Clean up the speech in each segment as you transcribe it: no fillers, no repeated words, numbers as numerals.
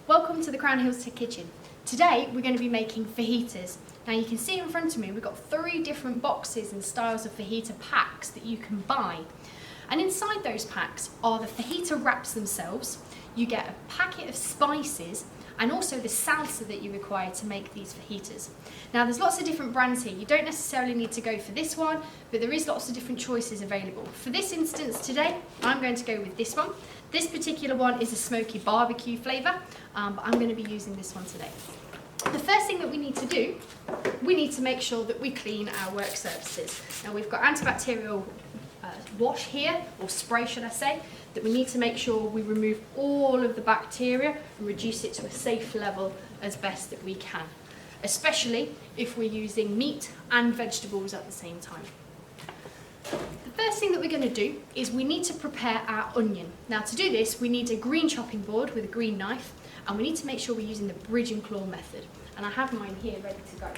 Welcome to the Crown Hills Kitchen. Today we're going to be making fajitas. Now you can see in front of me we've got 3 different boxes and styles of fajita packs that you can buy. And inside those packs are the fajita wraps themselves. You get a packet of spices and also the salsa that you require to make these fajitas. Now there's lots of different brands here. You don't necessarily need to go for this one, but there is lots of different choices available. For this instance today, I'm going to go with this one. This particular one is a smoky barbecue flavour, but I'm going to be using this one today. The first thing that we need to do, we need to make sure that we clean our work surfaces. Now we've got antibacterial wash here, or spray should I say, that we need to make sure we remove all of the bacteria and reduce it to a safe level as best that we can, especially if we're using meat and vegetables at the same time. The first thing that we're going to do is we need to prepare our onion. Now to do this we need a green chopping board with a green knife, and we need to make sure we're using the bridge and claw method, and I have mine here ready to go.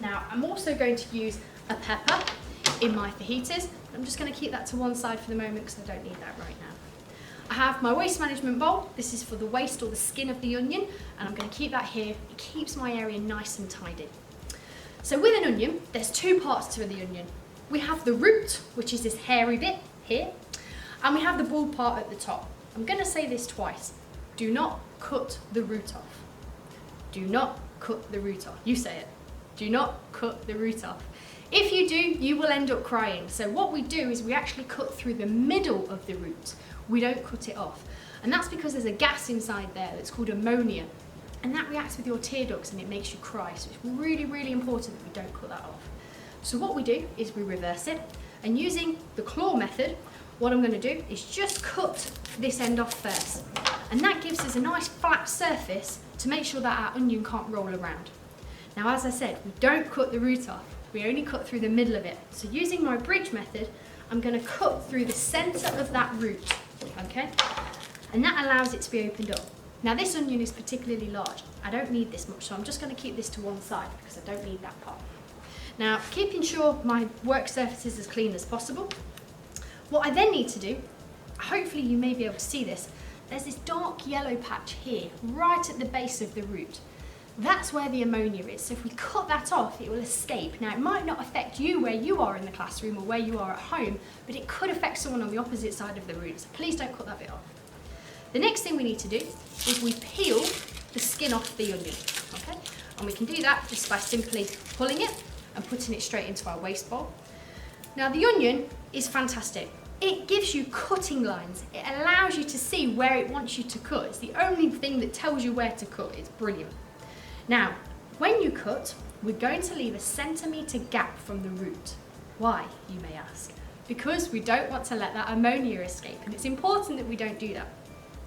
Now I'm also going to use a pepper in my fajitas. I'm just going to keep that to one side for the moment because I don't need that right now. I have my waste management bowl. This is for the waste or the skin of the onion, and I'm going to keep that here. It keeps my area nice and tidy. So with an onion, there's 2 parts to the onion. We have the root, which is this hairy bit here, and we have the ball part at the top. I'm going to say this twice. Do not cut the root off. Do not cut the root off. You say it. Do not cut the root off. If you do, you will end up crying. So what we do is we actually cut through the middle of the root. We don't cut it off. And that's because there's a gas inside there that's called ammonia. And that reacts with your tear ducts and it makes you cry. So it's really, really important that we don't cut that off. So what we do is we reverse it. And using the claw method, what I'm going to do is just cut this end off first. And that gives us a nice flat surface to make sure that our onion can't roll around. Now as I said, we don't cut the root off. We only cut through the middle of it. So using my bridge method, I'm going to cut through the centre of that root, okay? And that allows it to be opened up. Now this onion is particularly large. I don't need this much, so I'm just going to keep this to one side because I don't need that part. Now, keeping sure my work surface is as clean as possible, what I then need to do, hopefully you may be able to see this, there's this dark yellow patch here, right at the base of the root. That's where the ammonia is, so if we cut that off, it will escape. Now, it might not affect you where you are in the classroom or where you are at home, but it could affect someone on the opposite side of the root, so please don't cut that bit off. The next thing we need to do is we peel the skin off the onion, okay? And we can do that just by simply pulling it and putting it straight into our waste bowl. Now, the onion is fantastic. It gives you cutting lines. It allows you to see where it wants you to cut. It's the only thing that tells you where to cut. It's brilliant. Now, when you cut, we're going to leave a centimetre gap from the root. Why, you may ask? Because we don't want to let that ammonia escape, and it's important that we don't do that.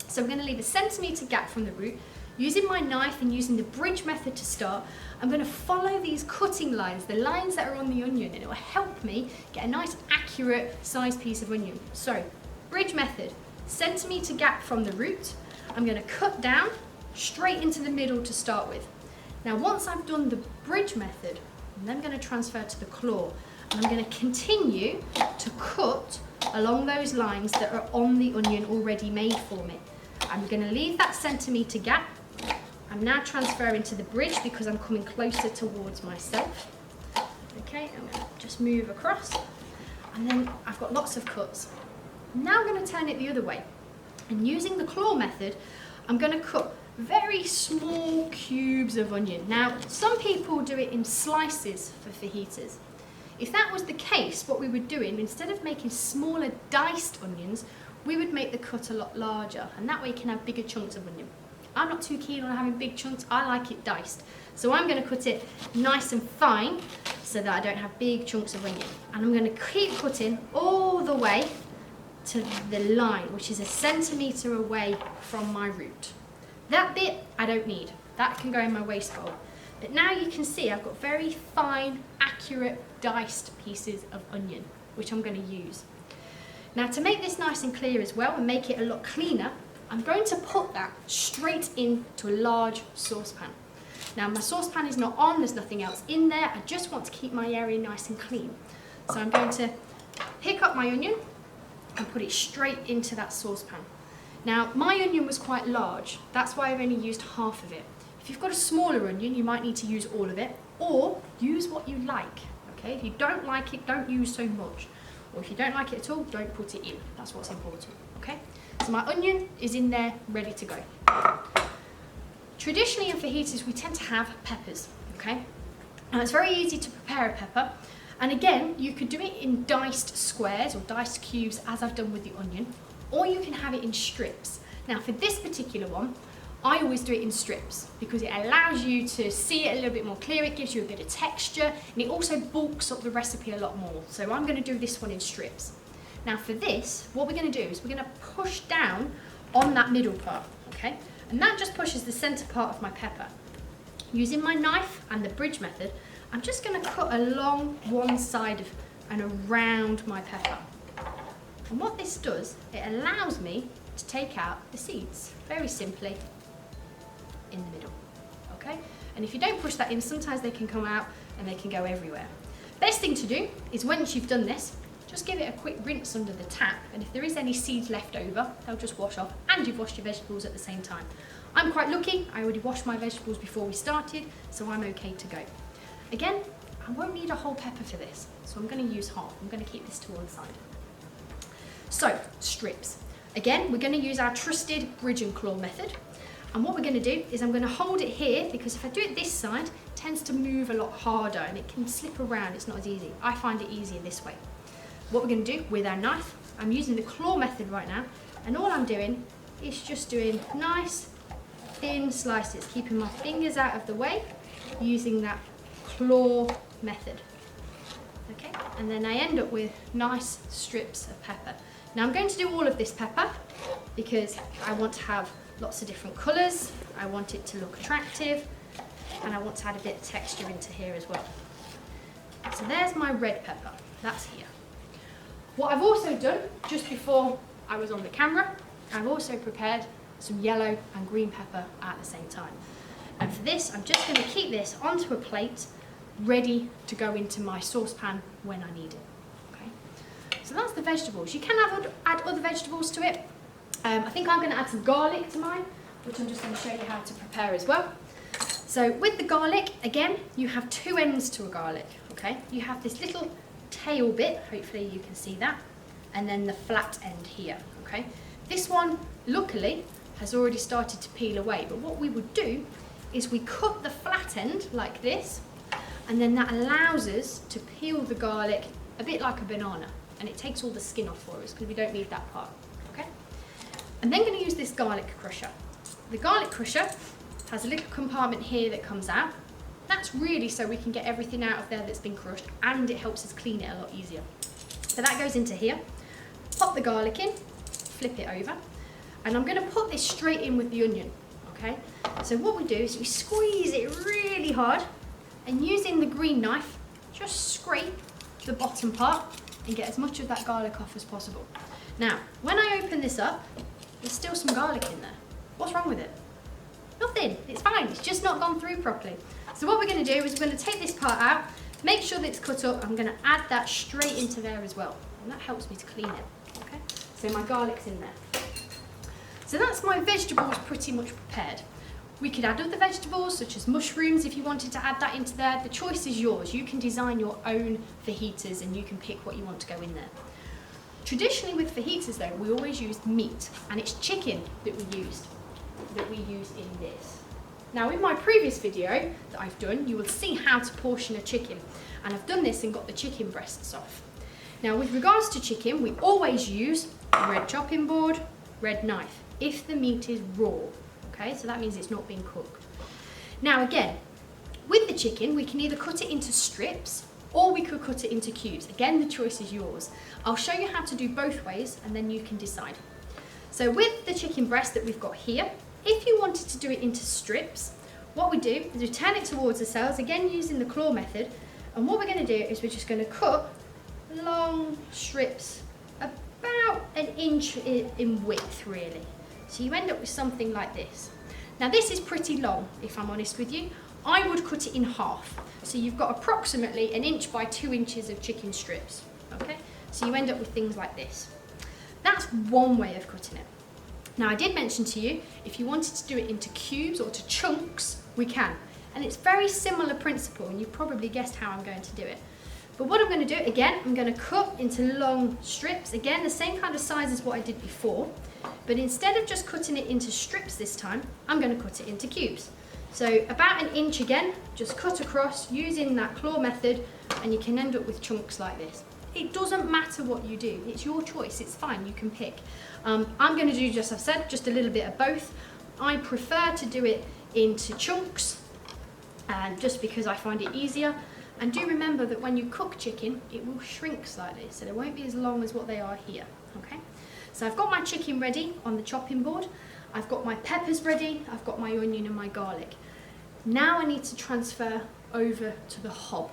So we're going to leave a centimetre gap from the root. Using my knife and using the bridge method to start, I'm going to follow these cutting lines, the lines that are on the onion, and it will help me get a nice accurate sized piece of onion. So, bridge method, centimetre gap from the root. I'm going to cut down straight into the middle to start with. Now once I've done the bridge method, I'm then going to transfer to the claw, and I'm going to continue to cut along those lines that are on the onion already made for me. I'm going to leave that centimetre gap. I'm now transferring to the bridge because I'm coming closer towards myself. Okay, I'm going to just move across, and then I've got lots of cuts. Now I'm going to turn it the other way, and using the claw method, I'm going to cut very small cubes of onion. Now, some people do it in slices for fajitas. If that was the case, what we would do, instead of making smaller diced onions, we would make the cut a lot larger, and that way you can have bigger chunks of onion. I'm not too keen on having big chunks, I like it diced. So I'm going to cut it nice and fine so that I don't have big chunks of onion. And I'm going to keep cutting all the way to the line, which is a centimetre away from my root. That bit I don't need, that can go in my waste bowl. But now you can see I've got very fine, accurate, diced pieces of onion, which I'm going to use. Now to make this nice and clear as well and make it a lot cleaner, I'm going to put that straight into a large saucepan. Now my saucepan is not on, there's nothing else in there, I just want to keep my area nice and clean. So I'm going to pick up my onion and put it straight into that saucepan. Now, my onion was quite large, that's why I've only used half of it. If you've got a smaller onion, you might need to use all of it, or use what you like, okay? If you don't like it, don't use so much. Or if you don't like it at all, don't put it in. That's what's important, okay? So my onion is in there, ready to go. Traditionally in fajitas, we tend to have peppers, okay? And it's very easy to prepare a pepper. And again, you could do it in diced squares or diced cubes, as I've done with the onion, or you can have it in strips. Now for this particular one, I always do it in strips because it allows you to see it a little bit more clear, it gives you a bit of texture, and it also bulks up the recipe a lot more. So I'm going to do this one in strips. Now for this, what we're going to do is we're going to push down on that middle part, okay? And that just pushes the centre part of my pepper. Using my knife and the bridge method, I'm just going to cut along one side of and around my pepper. And what this does, it allows me to take out the seeds, very simply, in the middle, okay? And if you don't push that in, sometimes they can come out and they can go everywhere. Best thing to do is once you've done this, just give it a quick rinse under the tap, and if there is any seeds left over, they'll just wash off, and you've washed your vegetables at the same time. I'm quite lucky, I already washed my vegetables before we started, so I'm okay to go. Again, I won't need a whole pepper for this, so I'm going to use half. I'm going to keep this to one side. So, strips. Again, we're going to use our trusted bridge and claw method. And what we're going to do is I'm going to hold it here, because if I do it this side, it tends to move a lot harder and it can slip around, it's not as easy. I find it easier this way. What we're going to do with our knife, I'm using the claw method right now, and all I'm doing is just doing nice, thin slices, keeping my fingers out of the way, using that claw method. Okay, and then I end up with nice strips of pepper. Now I'm going to do all of this pepper because I want to have lots of different colours, I want it to look attractive, and I want to add a bit of texture into here as well. So there's my red pepper, that's here. What I've also done, just before I was on the camera, I've also prepared some yellow and green pepper at the same time. And for this, I'm just going to keep this onto a plate, ready to go into my saucepan when I need it. Okay. So that's the vegetables. You can add other vegetables to it. I think I'm going to add some garlic to mine, which I'm just going to show you how to prepare as well. So with the garlic, again, you have two ends to a garlic. Okay. You have this little tail bit, hopefully you can see that, and then the flat end here. Okay. This one, luckily, has already started to peel away, but what we would do is we cut the flat end like this, and then that allows us to peel the garlic a bit like a banana, and it takes all the skin off for us because we don't need that part. Okay? I'm then going to use this garlic crusher. The garlic crusher has a little compartment here that comes out. That's really so we can get everything out of there that's been crushed, and it helps us clean it a lot easier. So that goes into here. Pop the garlic in, flip it over, and I'm going to put this straight in with the onion. Okay? So what we do is we squeeze it really hard, and using the green knife, just scrape the bottom part and get as much of that garlic off as possible. Now, when I open this up, there's still some garlic in there. What's wrong with it? Nothing, it's fine, it's just not gone through properly. So what we're going to do is we're going to take this part out, make sure that it's cut up, I'm going to add that straight into there as well, and that helps me to clean it. Okay? So my garlic's in there. So that's my vegetables pretty much prepared. We could add other vegetables such as mushrooms if you wanted to add that into there. The choice is yours. You can design your own fajitas and you can pick what you want to go in there. Traditionally with fajitas though, we always use meat, and it's chicken that we use in this. Now in my previous video that I've done, you will see how to portion a chicken, and I've done this and got the chicken breasts off. Now with regards to chicken, we always use red chopping board, red knife, if the meat is raw. Okay, so that means it's not being cooked. Now again, with the chicken, we can either cut it into strips or we could cut it into cubes. Again, the choice is yours. I'll show you how to do both ways and then you can decide. So with the chicken breast that we've got here, if you wanted to do it into strips, what we do is we turn it towards ourselves, again using the claw method, and what we're going to do is we're just going to cut long strips about an inch in width really. So you end up with something like this. Now this is pretty long, if I'm honest with you. I would cut it in half. So you've got approximately 1 inch by 2 inches of chicken strips. Okay? So you end up with things like this. That's one way of cutting it. Now I did mention to you, if you wanted to do it into cubes or to chunks, we can. And it's very similar principle, and you've probably guessed how I'm going to do it. But what I'm going to do, again, I'm going to cut into long strips. Again, the same kind of size as what I did before. But instead of just cutting it into strips this time, I'm going to cut it into cubes. So about 1 inch again, just cut across using that claw method, and you can end up with chunks like this. It doesn't matter what you do, it's your choice, it's fine, you can pick. I'm going to do, just as I said, just a little bit of both. I prefer to do it into chunks, just because I find it easier. And do remember that when you cook chicken, it will shrink slightly, so they won't be as long as what they are here, okay? So I've got my chicken ready on the chopping board, I've got my peppers ready, I've got my onion and my garlic. Now I need to transfer over to the hob.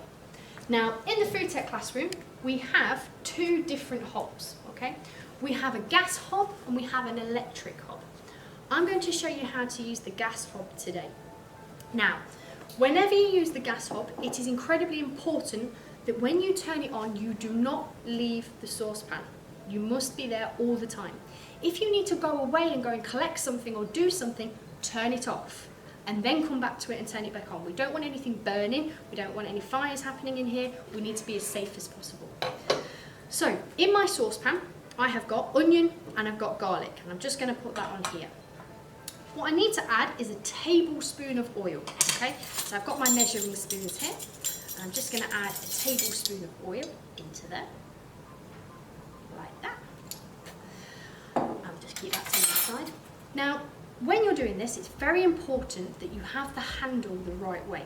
Now, in the food tech classroom, we have 2 different hobs, okay? We have a gas hob and we have an electric hob. I'm going to show you how to use the gas hob today. Now, whenever you use the gas hob, it is incredibly important that when you turn it on, you do not leave the saucepan. You must be there all the time. If you need to go away and go and collect something or do something, turn it off and then come back to it and turn it back on. We don't want anything burning, we don't want any fires happening in here, we need to be as safe as possible. So, in my saucepan, I have got onion and I've got garlic, and I'm just going to put that on here. What I need to add is a tablespoon of oil, okay? So I've got my measuring spoons here, and I'm just going to add a tablespoon of oil into there, like that. I'll just keep that to one side. Now, when you're doing this, it's very important that you have the handle the right way.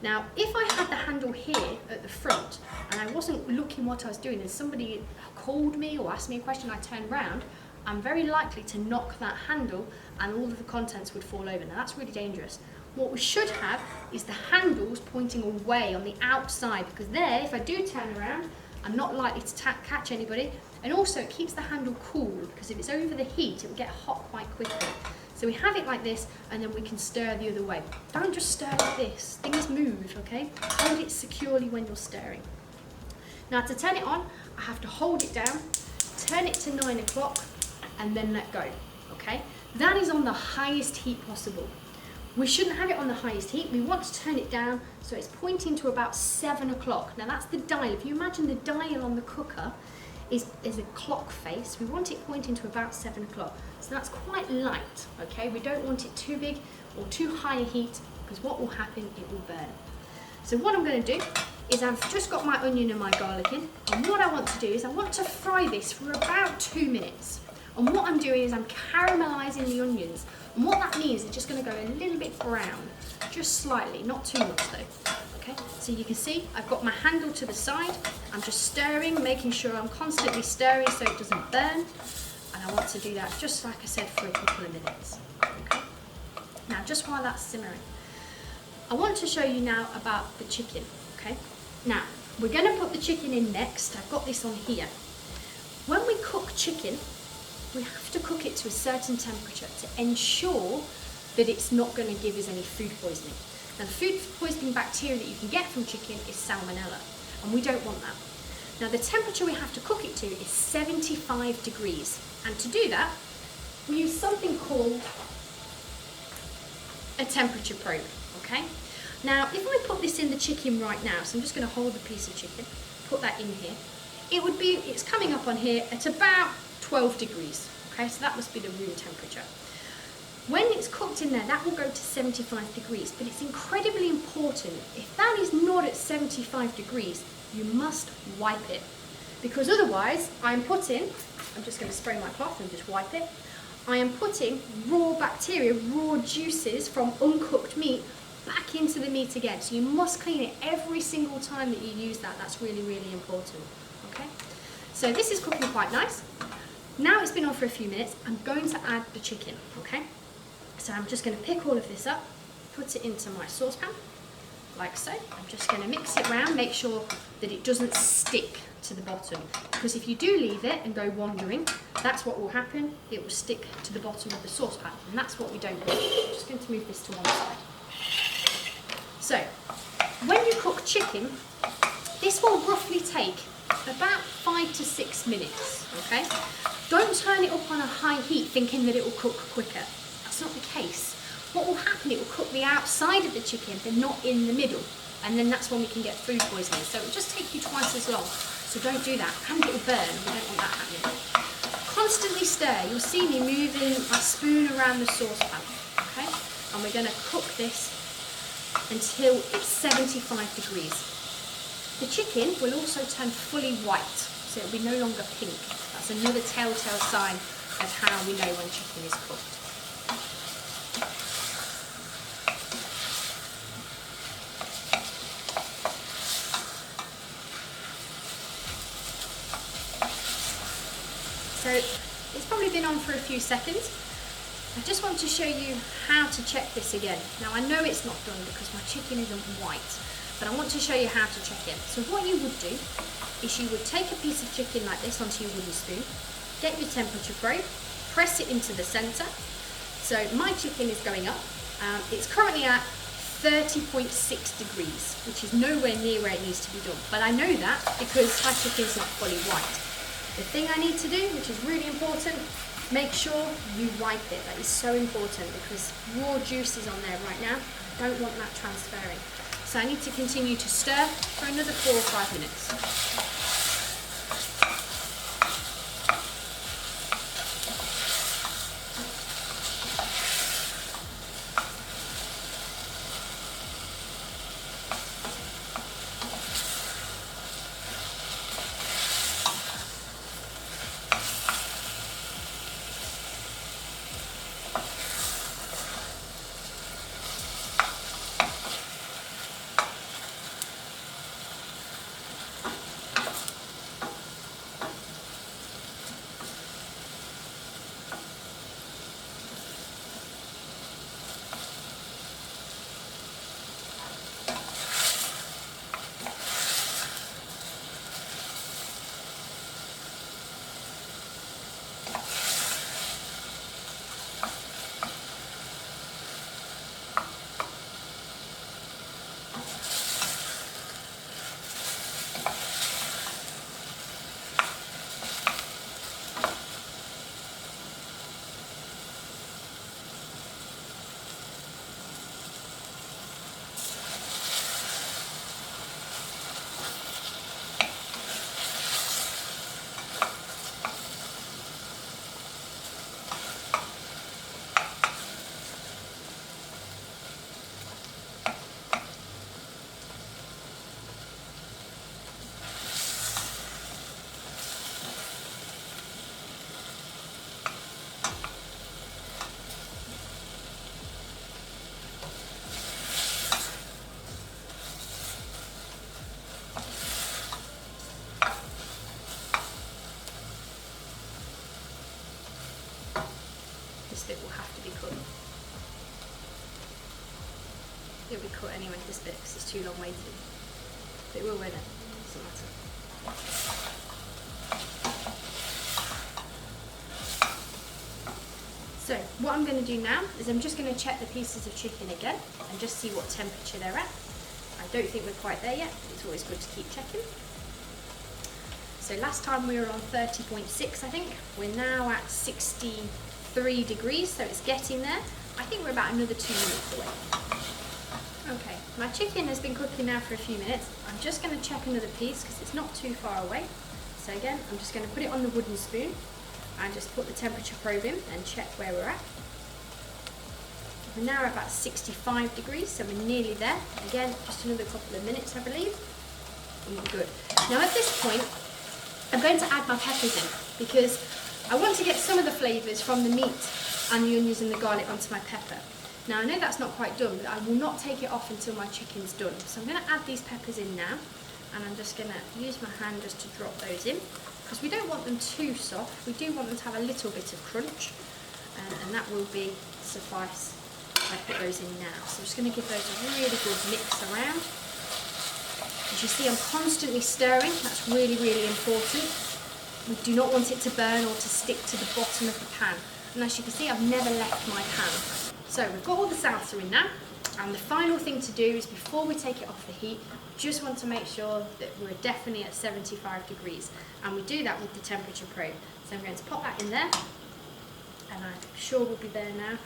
Now, if I had the handle here at the front and I wasn't looking what I was doing and somebody called me or asked me a question, I turned round, I'm very likely to knock that handle and all of the contents would fall over. Now, that's really dangerous. What we should have is the handles pointing away on the outside, because there, if I do turn around, I'm not likely to catch anybody. And also, it keeps the handle cool, because if it's over the heat, it will get hot quite quickly. So we have it like this, and then we can stir the other way. Don't just stir like this. Things move, okay? Hold it securely when you're stirring. Now, to turn it on, I have to hold it down, turn it to 9 o'clock, and then let go, okay? That is on the highest heat possible. We shouldn't have it on the highest heat. We want to turn it down so it's pointing to about 7 o'clock. Now, that's the dial. If you imagine the dial on the cooker is a clock face, we want it pointing to about 7 o'clock. So that's quite light, okay? We don't want it too big or too high a heat, because what will happen, it will burn. So what I'm going to do is I've just got my onion and my garlic in, and what I want to do is I want to fry this for about 2 minutes. And what I'm doing is I'm caramelising the onions, and what that means is it's just going to go a little bit brown, just slightly, not too much though. Okay, so you can see I've got my handle to the side, I'm just stirring, making sure I'm constantly stirring so it doesn't burn, and I want to do that just like I said for a couple of minutes. Okay, now just while that's simmering, I want to show you now about the chicken. Okay, now we're going to put the chicken in next. I've got this on here. When we cook chicken, we have to cook it to a certain temperature to ensure that it's not going to give us any food poisoning. Now, the food poisoning bacteria that you can get from chicken is salmonella, and we don't want that. Now, the temperature we have to cook it to is 75 degrees, and to do that, we use something called a temperature probe, okay? Now, if I put this in the chicken right now, so I'm just going to hold the piece of chicken, put that in here, it's coming up on here at about 12 degrees, okay, so that must be the room temperature. When it's cooked in there, that will go to 75 degrees, but it's incredibly important, if that is not at 75 degrees, you must wipe it, because otherwise I'm just going to spray my cloth and just wipe it, I am putting raw bacteria, raw juices from uncooked meat back into the meat again, so you must clean it every single time that you use that. That's really, really important, okay? So this is cooking quite nice. Now it's been on for a few minutes, I'm going to add the chicken, okay? So I'm just going to pick all of this up, put it into my saucepan, like so. I'm just going to mix it around, make sure that it doesn't stick to the bottom, because if you do leave it and go wandering, that's what will happen. It will stick to the bottom of the saucepan, and that's what we don't want. I'm just going to move this to one side. So, when you cook chicken, this will roughly take about 5 to 6 minutes, okay? Don't turn it up on a high heat thinking that it will cook quicker. That's not the case. What will happen, it will cook the outside of the chicken, but not in the middle. And then that's when we can get food poisoning. So it will just take you twice as long. So don't do that. And it will burn. We don't want that happening. Constantly stir. You'll see me moving my spoon around the saucepan. Okay? And we're going to cook this until it's 75 degrees. The chicken will also turn fully white, so it will be no longer pink. That's another telltale sign of how we know when chicken is cooked. So it's probably been on for a few seconds. I just want to show you how to check this again. Now I know it's not done because my chicken isn't white, but I want to show you how to check it. So what you would do is you would take a piece of chicken like this onto your wooden spoon, get your temperature probe, press it into the centre. So my chicken is going up. It's currently at 30.6 degrees, which is nowhere near where it needs to be done. But I know that because my chicken is not fully white. The thing I need to do, which is really important, make sure you wipe it. That is so important because raw juice is on there right now. I don't want that transferring. So I need to continue to stir for another 4 or 5 minutes. This bit will have to be cut. It'll be cut anyway, this bit, because it's too long waiting. But it will, won't it? Doesn't matter. So what I'm going to do now is I'm just going to check the pieces of chicken again and just see what temperature they're at. I don't think we're quite there yet, but it's always good to keep checking. So last time we were on 30.6, I think. We're now at 63 degrees, so it's getting there. I think we're about another 2 minutes away. Okay, my chicken has been cooking now for a few minutes. I'm just going to check another piece because it's not too far away. So again, I'm just going to put it on the wooden spoon and just put the temperature probe in and check where we're at. We're now at about 65 degrees, so we're nearly there. Again, just another couple of minutes, I believe. Good. Now at this point, I'm going to add my peppers in because I want to get some of the flavours from the meat and the onions and the garlic onto my pepper. Now I know that's not quite done, but I will not take it off until my chicken's done. So I'm going to add these peppers in now, and I'm just going to use my hand just to drop those in because we don't want them too soft. We do want them to have a little bit of crunch, and that will be suffice if I put those in now. So I'm just going to give those a really good mix around. As you see, I'm constantly stirring. That's really, really important. We do not want it to burn or to stick to the bottom of the pan. And as you can see, I've never left my pan. So we've got all the salsa in now. And the final thing to do is before we take it off the heat, just want to make sure that we're definitely at 75 degrees. And we do that with the temperature probe. So I'm going to pop that in there, and I'm sure we'll be there now,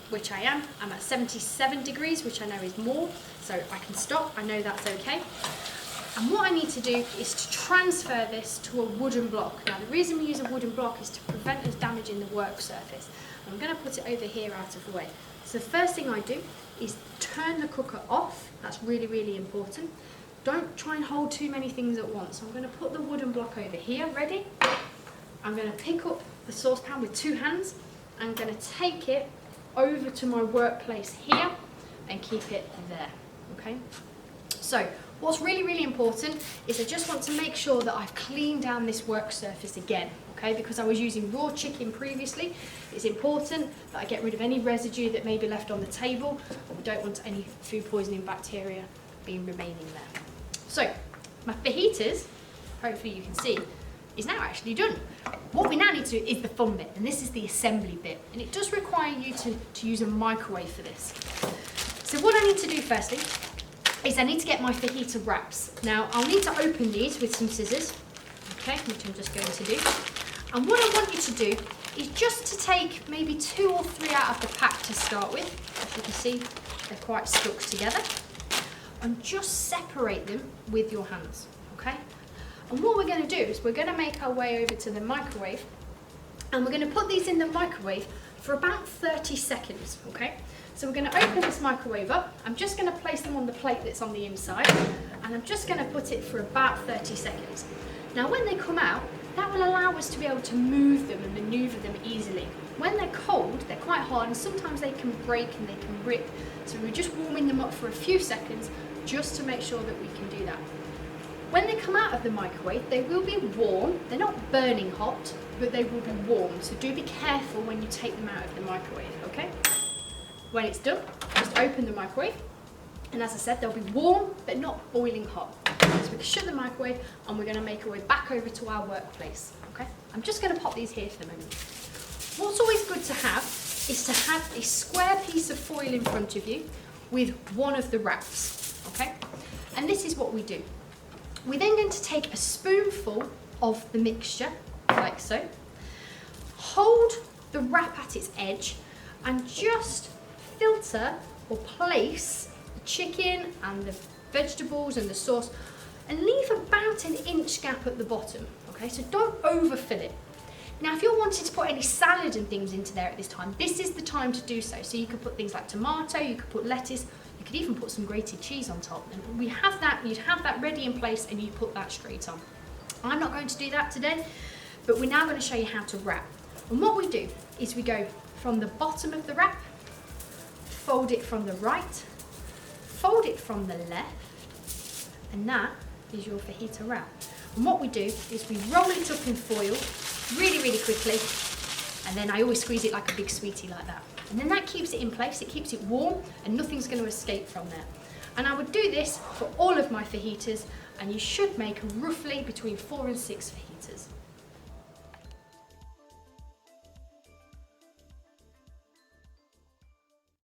which I am. I'm at 77 degrees, which I know is more, so I can stop. I know that's okay. And what I need to do is to transfer this to a wooden block. Now the reason we use a wooden block is to prevent us damaging the work surface. I'm going to put it over here out of the way. So the first thing I do is turn the cooker off. That's really, really important. Don't try and hold too many things at once. So I'm going to put the wooden block over here, ready? I'm going to pick up the saucepan with 2 hands. I'm going to take it over to my workplace here and keep it there, okay? So what's really, really important is I just want to make sure that I've cleaned down this work surface again, okay? Because I was using raw chicken previously. It's important that I get rid of any residue that may be left on the table. We don't want any food poisoning bacteria remaining there. So my fajitas, hopefully you can see, is now actually done. What we now need to do is the fun bit, and this is the assembly bit, and it does require you to use a microwave for this. So what I need to do firstly is I need to get my fajita wraps. Now I'll need to open these with some scissors, okay, which I'm just going to do. And what I want you to do is just to take maybe 2 or 3 out of the pack to start with. As you can see, they're quite stuck together. And just separate them with your hands, okay? And what we're going to do is we're going to make our way over to the microwave, and we're going to put these in the microwave for about 30 seconds, okay? So we're going to open this microwave up. I'm just going to place them on the plate that's on the inside, and I'm just going to put it for about 30 seconds. Now when they come out, that will allow us to be able to move them and maneuver them easily. When they're cold, they're quite hard, and sometimes they can break and they can rip. So we're just warming them up for a few seconds just to make sure that we can do that. When they come out of the microwave, they will be warm. They're not burning hot, but they will be warm. So do be careful when you take them out of the microwave, okay? When it's done, just open the microwave. And as I said, they'll be warm, but not boiling hot. So we can shut the microwave, and we're going to make our way back over to our workplace, okay? I'm just going to pop these here for the moment. What's always good to have is to have a square piece of foil in front of you with one of the wraps, okay? And this is what we do. We're then going to take a spoonful of the mixture, like so, hold the wrap at its edge, and just filter or place the chicken and the vegetables and the sauce, and leave about an inch gap at the bottom, okay? So don't overfill it. Now, if you're wanting to put any salad and things into there at this time, this is the time to do so. So you could put things like tomato, you could put lettuce, you could even put some grated cheese on top. And we have that, you'd have that ready in place, and you put that straight on. I'm not going to do that today, but we're now going to show you how to wrap. And what we do is we go from the bottom of the wrap, fold it from the right, fold it from the left, and that is your fajita wrap. And what we do is we roll it up in foil really, really quickly, and then I always squeeze it like a big sweetie like that. And then that keeps it in place, it keeps it warm, and nothing's going to escape from there. And I would do this for all of my fajitas, and you should make roughly between 4 and 6 fajitas.